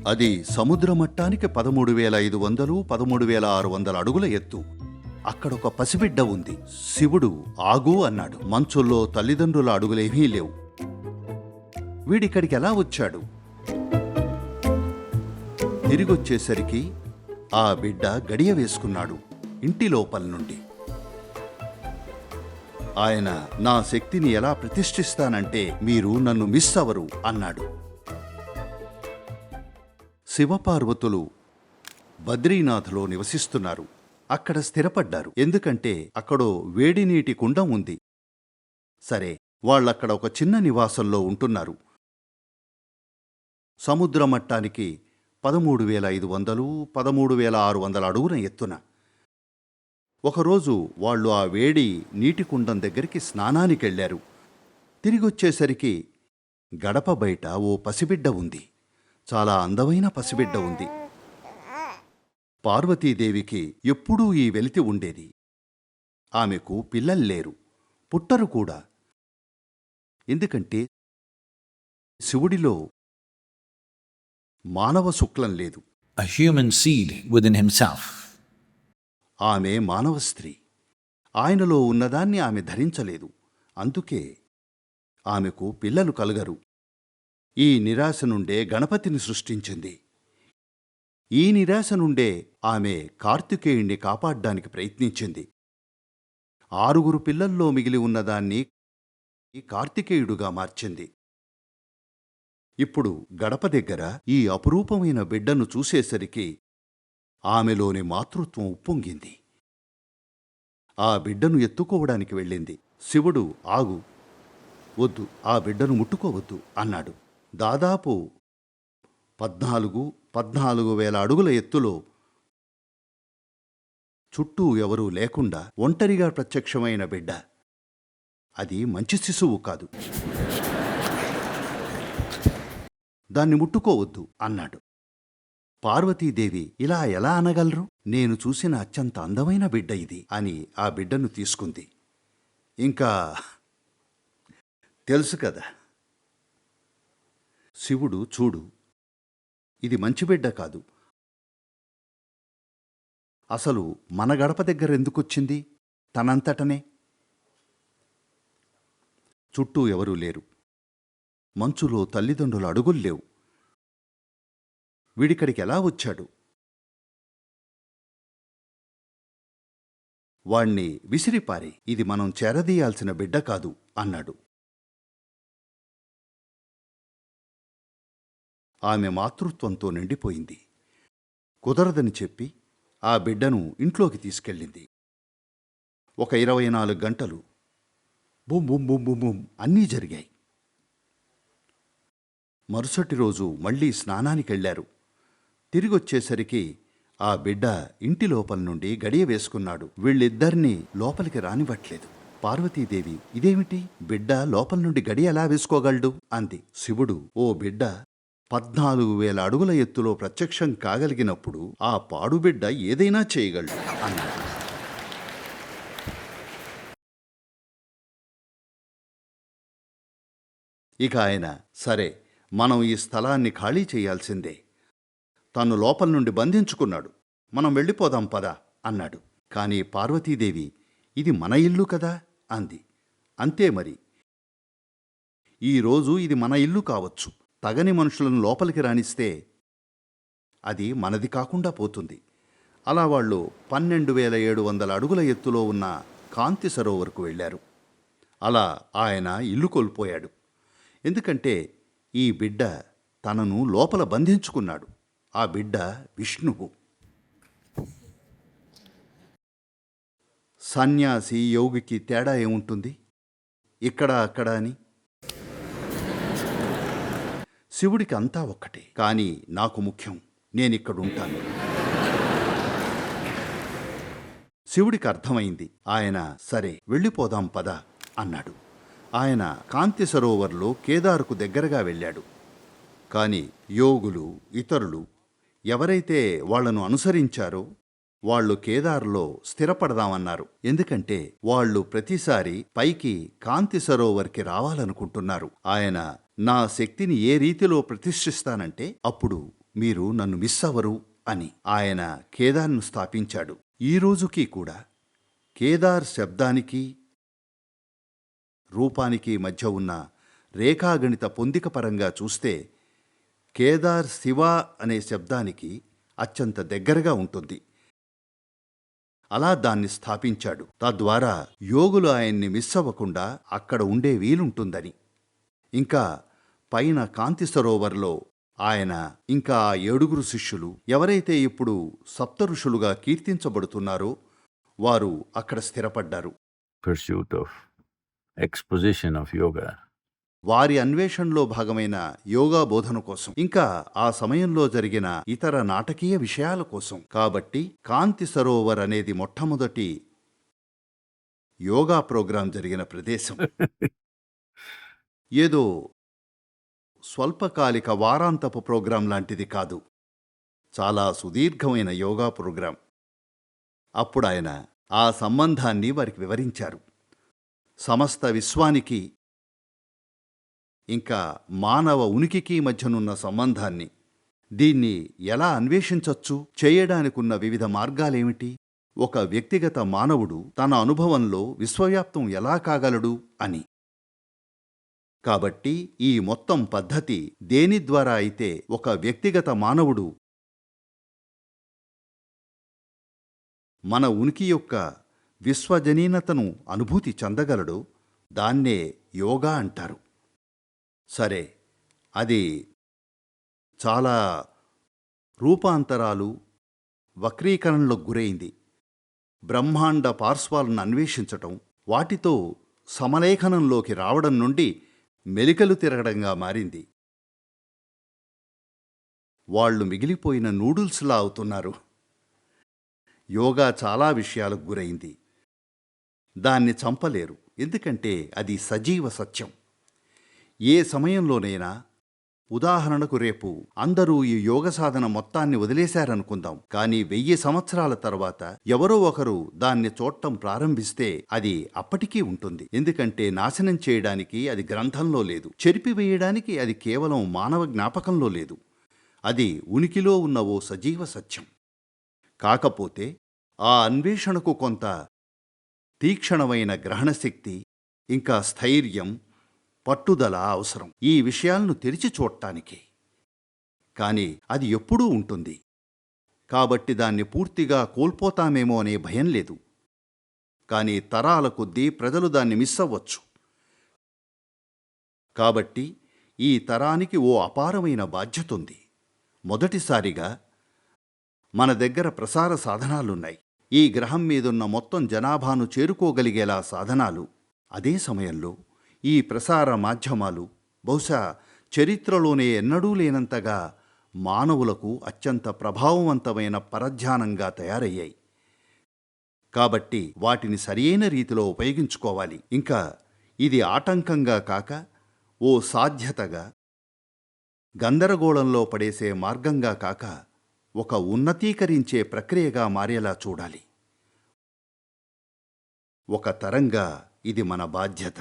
అది సముద్ర మట్టానికి 13,500, 13,600 అడుగుల ఎత్తు. అక్కడొక పసిబిడ్డ ఉంది. శివుడు ఆగు అన్నాడు. మంచుల్లో తల్లిదండ్రుల అడుగులేమీ లేవు. వీడిక్కడికి ఎలా వచ్చాడు? తిరిగొచ్చేసరికి ఆ బిడ్డ గడియ వేసుకున్నాడు ఇంటి లోపల నుండి. ఆయన నా శక్తిని ఎలా ప్రతిష్ఠిస్తానంటే మీరు నన్ను మిస్ అవరు అన్నాడు. శివపార్వతులు బద్రీనాథ్లో నివసిస్తున్నారు. అక్కడ స్థిరపడ్డారు. ఎందుకంటే అక్కడో వేడి నీటి కుండం ఉంది. సరే, వాళ్ళక్కడ ఒక చిన్న నివాసంలో ఉంటున్నారు. సముద్ర మట్టానికి 13,500, 13,600 అడుగున ఎత్తున. ఒకరోజు వాళ్ళు ఆ వేడి నీటి కుండం దగ్గరికి స్నానానికెళ్లారు. తిరిగొచ్చేసరికి గడప బయట ఓ పసిబిడ్డ ఉంది. చాలా అందమైన పసిబిడ్డ ఉంది. పార్వతీదేవికి ఎప్పుడూ ఈ వెలితి ఉండేది. ఆమెకు పిల్లల్లేరు, పుట్టరు కూడా. ఎందుకంటే శివుడిలో మానవ శుక్లం లేదు. A human seed within himself. ఆమె మానవ స్త్రీ. ఆయనలో ఉన్నదాన్ని ఆమె ధరించలేదు. అందుకే ఆమెకు పిల్లలు కలగరు. ఈ నిరాశ నుండే గణపతిని సృష్టించింది. ఈ నిరాశ నుండే ఆమె కార్తికేయుణ్ణి కాపాడ్డానికి ప్రయత్నించింది. 6 పిల్లల్లో మిగిలి ఉన్నదాన్ని కార్తికేయుడుగా మార్చింది. ఇప్పుడు గడప దగ్గర ఈ అపురూపమైన బిడ్డను చూసేసరికి ఆమెలోని మాతృత్వం ఉప్పొంగింది. ఆ బిడ్డను ఎత్తుకోవడానికి వెళ్ళింది. శివుడు ఆగు, వద్దు, ఆ బిడ్డను ముట్టుకోవద్దు అన్నాడు. దాదాపు 14,000 అడుగుల ఎత్తులో చుట్టూ ఎవరూ లేకుండా ఒంటరిగా ప్రత్యక్షమైన బిడ్డ. అది మంచి శిశువు కాదు. దాన్ని ముట్టుకోవద్దు అన్నాడు. పార్వతీదేవి ఇలా ఎలా అనగలరు? నేను చూసిన అత్యంత అందమైన బిడ్డ ఇది అని ఆ బిడ్డను తీసుకుంది. ఇంకా తెలుసు కదా, శివుడు చూడు, ఇది మంచి బిడ్డ కాదు. అసలు మన గడప దగ్గర ఎందుకొచ్చింది? తనంతటనే. చుట్టూ ఎవరూ లేరు. మంచులో తల్లిదండ్రుల అడుగుల్లేవు. వీడిక్కడికి ఎలా వచ్చాడు? వాణ్ణి విసిరిపారి, ఇది మనం చేరదీయాల్సిన బిడ్డ కాదు అన్నాడు. ఆమె మాతృత్వంతో నిండిపోయింది. కుదరదని చెప్పి ఆ బిడ్డను ఇంట్లోకి తీసుకెళ్ళింది. ఒక 24 గంటలు boom boom boom boom boom అన్నీ జరిగాయి. మరుసటి రోజు మళ్లీ స్నానానికెళ్లారు. తిరిగొచ్చేసరికి ఆ బిడ్డ ఇంటి లోపల నుండి గడియ వేసుకున్నాడు. వీళ్ళిద్దరినీ లోపలికి రానివ్వట్లేదు. పార్వతీదేవి, ఇదేమిటి, బిడ్డ లోపల నుండి గడియ ఎలా వేసుకోగలడు అంది. శివుడు, ఓ బిడ్డ 14,000 అడుగుల ఎత్తులో ప్రత్యక్షం కాగలిగినప్పుడు ఆ పాడుబిడ్డ ఏదైనా చేయగలడు అన్నాడు. ఇక ఆయన, సరే, మనం ఈ స్థలాన్ని ఖాళీ చేయాల్సిందే. తను లోపల నుండి బంధించుకున్నాడు. మనం వెళ్ళిపోదాం పదా అన్నాడు. కాని పార్వతీదేవి, ఇది మన ఇల్లు కదా అంది. అంతే మరి. ఈరోజు ఇది మన ఇల్లు కావచ్చు. తగని మనుషులను లోపలికి రాణిస్తే అది మనది కాకుండా పోతుంది. అలా వాళ్ళు 12,700 అడుగుల ఎత్తులో ఉన్న కాంతి సరోవర్కు వెళ్ళారు. అలా ఆయన ఇల్లు కోల్పోయాడు. ఎందుకంటే ఈ బిడ్డ తనను లోపల బంధించుకున్నాడు. ఆ బిడ్డ విష్ణువు. సన్యాసి, యోగికి తేడా ఏముంటుంది? ఇక్కడ అక్కడ అని. శివుడికి అంతా ఒక్కటే. కానీ నాకు ముఖ్యం, నేనిక్కడుంటాను. శివుడికి అర్థమైంది. ఆయన, సరే వెళ్ళిపోదాం పద అన్నాడు. ఆయన కాంతి సరోవర్లో కేదారుకు దగ్గరగా వెళ్ళాడు. కాని యోగులు, ఇతరులు ఎవరైతే వాళ్లను అనుసరించారో వాళ్ళు కేదార్లో స్థిరపడదామన్నారు. ఎందుకంటే వాళ్ళు ప్రతిసారి పైకి కాంతి సరోవర్కి రావాలనుకుంటున్నారు. ఆయన, నా శక్తిని ఏ రీతిలో ప్రతిష్ఠిస్తానంటే అప్పుడు మీరు నన్ను మిస్ అవ్వరు అని ఆయన కేదార్ను స్థాపించాడు. ఈ రోజుకి కూడా కేదార్ శబ్దానికి రూపానికి మధ్య ఉన్న రేఖాగణిత పొందిక పరంగా చూస్తే కేదార్ శివ అనే శబ్దానికి అత్యంత దగ్గరగా ఉంటుంది. అలా దాన్ని స్థాపించాడు. తద్వారా యోగులు ఆయన్ని మిస్ అవ్వకుండా అక్కడ ఉండే వీలుంటుందని. ఇంకా పైన కాంతి సరోవర్లో ఆయన ఇంకా ఆ 7 శిష్యులు ఎవరైతే ఇప్పుడు సప్త ఋషులుగా కీర్తించబడుతున్నారో వారు అక్కడ స్థిరపడ్డారు. Pursuit of exposition of yoga. వారి అన్వేషణలో భాగమైన యోగా బోధన కోసం, ఇంకా ఆ సమయంలో జరిగిన ఇతర నాటకీయ విషయాల కోసం. కాబట్టి కాంతి సరోవర్ అనేది మొట్టమొదటి యోగా ప్రోగ్రాం జరిగిన ప్రదేశం. ఏదో స్వల్పకాలిక వారాంతపు ప్రోగ్రాం లాంటిది కాదు, చాలా సుదీర్ఘమైన యోగా ప్రోగ్రాం. అప్పుడాయన ఆ సంబంధాన్ని వారికి వివరించారు. సమస్త విశ్వానికి ఇంకా మానవ ఉనికికి మధ్యనున్న సంబంధాన్ని, దీన్ని ఎలా అన్వేషించొచ్చు, చేయడానికున్న వివిధ మార్గాలేమిటి, ఒక వ్యక్తిగత మానవుడు తన అనుభవంలో విశ్వవ్యాప్తం ఎలా కాగలడు అని. కాబట్టి ఈ మొత్తం పద్ధతి దేని ద్వారా అయితే ఒక వ్యక్తిగత మానవుడు మన ఉనికి యొక్క విశ్వజనీనతను అనుభూతి చెందగలడో దాన్నే యోగా అంటారు. సరే, అది చాలా రూపాంతరాలు, వక్రీకరణలకు గురైంది. బ్రహ్మాండ పార్శ్వాలను అన్వేషించటం, వాటితో సమలేఖనంలోకి రావడం నుండి మెలికలు తిరగడంగా మారింది. వాళ్ళు మిగిలిపోయిన నూడుల్స్లా అవుతున్నారు. యోగా చాలా విషయాలకు గురైంది. దాన్ని చంపలేరు, ఎందుకంటే అది సజీవ సత్యం. ఏ సమయంలోనైనా, ఉదాహరణకు రేపు అందరూ ఈ యోగ సాధన మొత్తాన్ని వదిలేశారనుకుందాం, కానీ 1000 సంవత్సరాల తర్వాత ఎవరో ఒకరు దాన్ని చూడటం ప్రారంభిస్తే అది అప్పటికీ ఉంటుంది. ఎందుకంటే నాశనం చేయడానికి అది గ్రంథంలో లేదు, చెరిపివేయడానికి అది కేవలం మానవ జ్ఞాపకంలో లేదు. అది ఉనికిలో ఉన్న ఓ సజీవ సత్యం. కాకపోతే ఆ అన్వేషణకు కొంత తీక్షణమైన గ్రహణశక్తి, ఇంకా స్థైర్యం, పట్టుదల అవసరం ఈ విషయాలను తెరిచి చూడటానికి. కాని అది ఎప్పుడూ ఉంటుంది. కాబట్టి దాన్ని పూర్తిగా కోల్పోతామేమో అనే భయం లేదు. కానీ తరాల కొద్దీ ప్రజలు దాన్ని మిస్ అవ్వచ్చు. కాబట్టి ఈ తరానికి ఓ అపారమైన బాధ్యత ఉంది. మొదటిసారిగా మన దగ్గర ప్రసార సాధనాలున్నాయి. ఈ గ్రహం మీదున్న మొత్తం జనాభాను చేరుకోగలిగేలా సాధనాలు. అదే సమయంలో ఈ ప్రసార మాధ్యమాలు బహుశా చరిత్రలోనే ఎన్నడూ లేనంతగా మానవులకు అత్యంత ప్రభావవంతమైన పరధ్యానంగా తయారయ్యాయి. కాబట్టి వాటిని సరియైన రీతిలో ఉపయోగించుకోవాలి. ఇంకా ఇది ఆటంకంగా కాక ఓ సాధ్యతగా, గందరగోళంలో పడేసే మార్గంగా కాక ఒక ఉన్నతీకరించే ప్రక్రియగా మారేలా చూడాలి. ఒక తరంగా ఇది మన బాధ్యత.